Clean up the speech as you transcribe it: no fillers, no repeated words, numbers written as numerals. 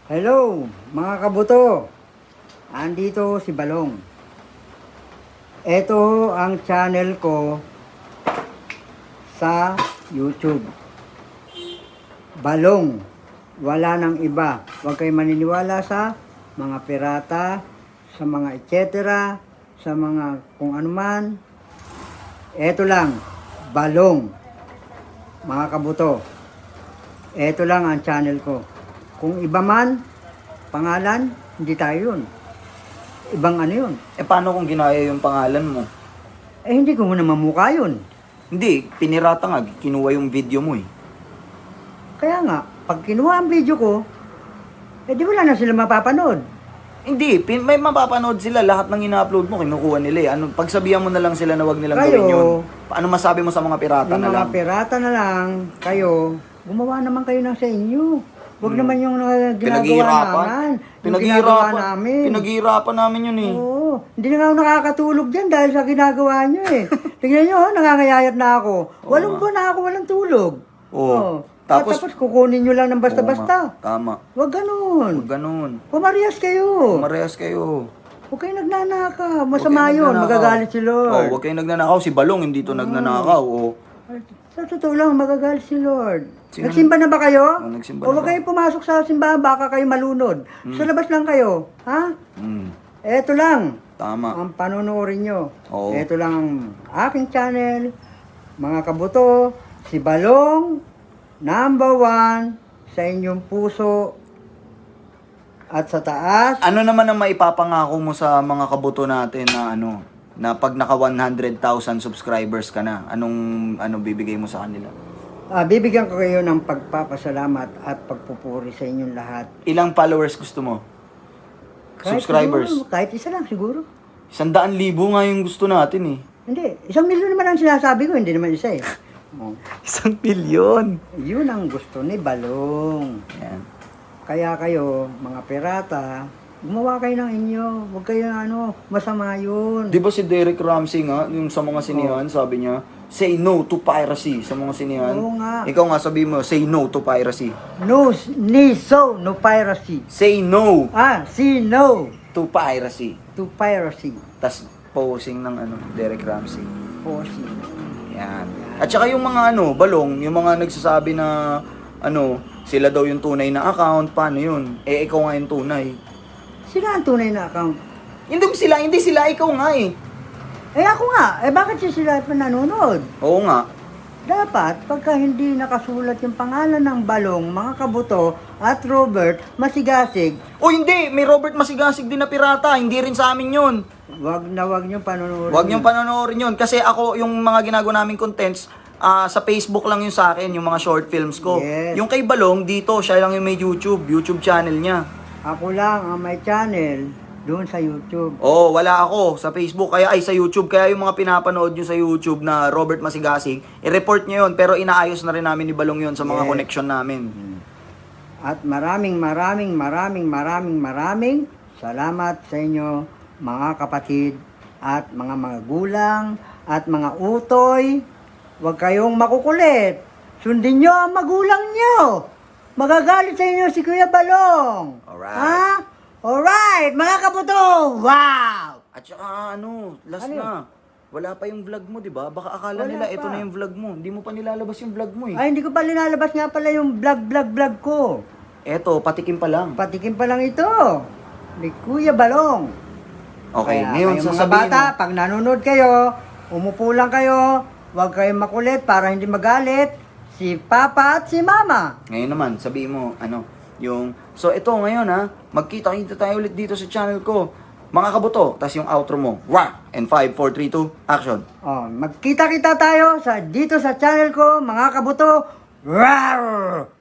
Hello, mga kabuto. Andito si Balong. Ito ang channel ko sa YouTube. Balong. Wala nang iba. Huwag kayo maniniwala sa mga pirata, sa mga etc., sa mga kung ano man. Ito lang, Balong. Mga kabuto. Ito lang ang channel ko. Kung iba man, pangalan, hindi tayo yun. Ibang ano yun. Paano kung ginaya yung pangalan mo? Hindi ko muna mamukha yun. Hindi, pinirata nga, kinuha yung video mo eh. Kaya nga, pag kinuha ang video ko, di wala na sila mapapanood. Hindi, may mapapanood sila. Lahat ng ina-upload mo, kinukuha nila eh. Pagsabihan mo na lang sila na wag nilang Kayo, gawin yun. Paano masabi mo sa mga pirata Yung na mga lang? pirata na lang, kayo, gumawa naman kayo ng sa inyo. Huwag naman yung ginagawa namin. Yung ginagawa namin. Pinaghihirapan namin yun eh. Oo. Hindi na nga ako nakakatulog dyan dahil sa ginagawa nyo eh. Tingnan nyo, nangangayayat na ako. Walong buwan na ako walang tulog. Oo. Tapos kukunin nyo lang ng basta-basta. Tama. Huwag ganun. Huwag ganun. Pumarehas kayo. Marehas kayo. Huwag kayo nagnanakaw. Masama yun. Magagalit si Lord. Oh, huwag kayong nagnanakaw. Si Balong, hindi to nagnanakaw. Oh. Sa totoo lang, magagalit si Lord. Sino- Nagsimba na ba kayo? Nagsimba O na huwag ba? kayo pumasok sa simbahan, baka kayo malunod. Sa labas lang kayo. Ha? Mm. Eto lang. Tama. Ang panonoodin nyo. Oo. Eto lang ang aking channel. Mga kabuto, si Balong, #1 sa inyong puso at sa taas. Ano naman ang maipapangako mo sa mga kabuto natin na pag naka 100,000 subscribers ka na, anong bibigay mo sa kanila? Bibigyan ko kayo ng pagpapasalamat at pagpupuri sa inyong lahat. Ilang followers gusto mo? Subscribers? Siguro, kahit isa lang siguro. 100,000 nga yung gusto natin eh. Hindi, 1,000,000 naman ang sinasabi ko, hindi naman isa eh. Oh. 1,000,000! Yun ang gusto ni Balong. Yan. Kaya kayo, mga pirata, gumawa kayo ng inyo. Huwag kayo masama yun. Di ba si Derek Ramsey nga, yung sa mga sinihan, sabi niya, say no to piracy sa mga sinihan. Oo nga. Ikaw nga sabi mo, say no to piracy. No piracy. Say no See no to piracy. to piracy. Tas posing ng Derek Ramsey. Posing. Yan. At saka yung mga Balong, yung mga nagsasabi na sila daw yung tunay na account, paano yun? Ikaw nga yung tunay. Sila ang tunay na account. Hindi sila, ikaw nga eh. Ako nga, bakit sila nanonood? Oo nga. Dapat, pagka hindi nakasulat yung pangalan ng Balong, mga kabuto, at Robert Masigasig, O hindi, may Robert Masigasig din na pirata, hindi rin sa amin yun. wag niyong panonood. Huwag niyong panonoorin yun. Kasi ako, yung mga ginagawa naming contents, sa Facebook lang yun sa akin, yung mga short films ko. Yes. Yung kay Balong, dito, siya lang yung may YouTube channel niya. Ako lang ang may channel doon sa YouTube. Oo, wala ako sa Facebook, sa YouTube. Kaya yung mga pinapanood nyo sa YouTube na Robert Masigasig, i-report nyo yun. Pero inaayos na rin namin ni Balong yun sa mga Yes. connection namin. At maraming salamat sa inyo, mga kapatid at mga magulang at mga utoy. Huwag kayong makukulit. Sundin nyo ang magulang nyo. Magagalit sa inyo si Kuya Balong. Alright. Ha? Alright, mga kaputo. Wow! At saka last Ano na. Wala pa yung vlog mo, di ba? Baka akala Wala nila pa. ito na yung vlog mo. Hindi mo pa nilalabas yung vlog mo eh. Ay, hindi ko pa linalabas nga pala yung vlog ko. Eto, patikim pa lang. Patikim pa lang ito. Ni Kuya Balong. Okay, Kaya, ngayon kayong mga sasabihin bata, pag nanonood kayo, umupo lang kayo, huwag kayong makulit para hindi magalit si Papa at si Mama. Ngayon naman, sabihin mo, So, ito ngayon magkita-kita tayo ulit dito sa channel ko. Mga kabuto, tas yung outro mo. Wah! And 5, 4, 3, 2, action! Magkita-kita tayo dito sa channel ko, mga kabuto. Rawr!